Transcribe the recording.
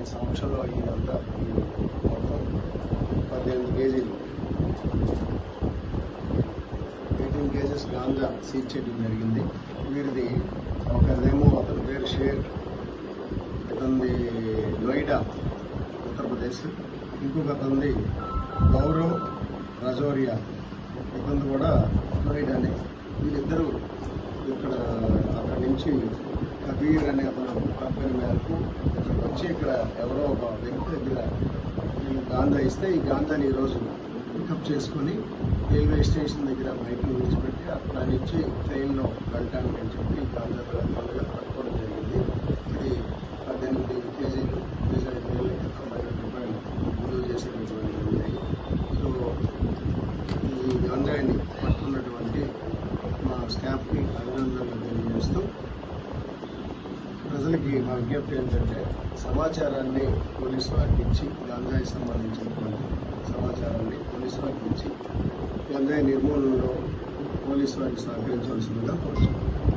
ఆయన సమక్షంలో ఇదంతా మొత్తం 18 కేజీలు 18 కేజెస్ గాంజా సీజ్ చేయడం జరిగింది. వీరిది ఒకరిదేమో అతని పేరు షేర్, ఇతనిది నోయిడా ఉత్తరప్రదేశ్, ఇంకొక అతనిది గౌరవ్ రజోరియా, ఇతను కూడా నోయిడానే. వీళ్ళిద్దరూ ఇక్కడ అక్కడి నుంచి కబీర్ అనే అతను కంపెనీ మేరకు ఇక్కడికి వచ్చి ఇక్కడ ఎవరో ఒక వ్యక్తి దగ్గర వీళ్ళు గాంజా ఇస్తే ఈ గాంజాని ఈరోజు పికప్ చేసుకొని రైల్వే స్టేషన్ దగ్గర బైక్ని విడిచిపెట్టి అక్కడ నుంచి ట్రైన్లో వెళ్ళటానికి అని చెప్పి ఈ గాంజా పట్టుకోవడం జరిగింది. ఇది 18 కేజీలు 5,90,000 రూపాయలు విలువ చేసేటటువంటి ఉన్నాయి. సో ఈ గాంజాని పట్టుకున్నటువంటి మా స్టాఫ్కి అభినందనలు తెలియజేస్తూ ప్రజలకి మా విజ్ఞప్తి ఏంటంటే సమాచారాన్ని పోలీసు వారికి ఇచ్చి గంజాయి సంబంధించినటువంటి సమాచారాన్ని పోలీసు వారికి ఇచ్చి గంజాయి నిర్మూలనలో పోలీసు వారికి సహకరించవలసిందిగా కోరుతున్నాం.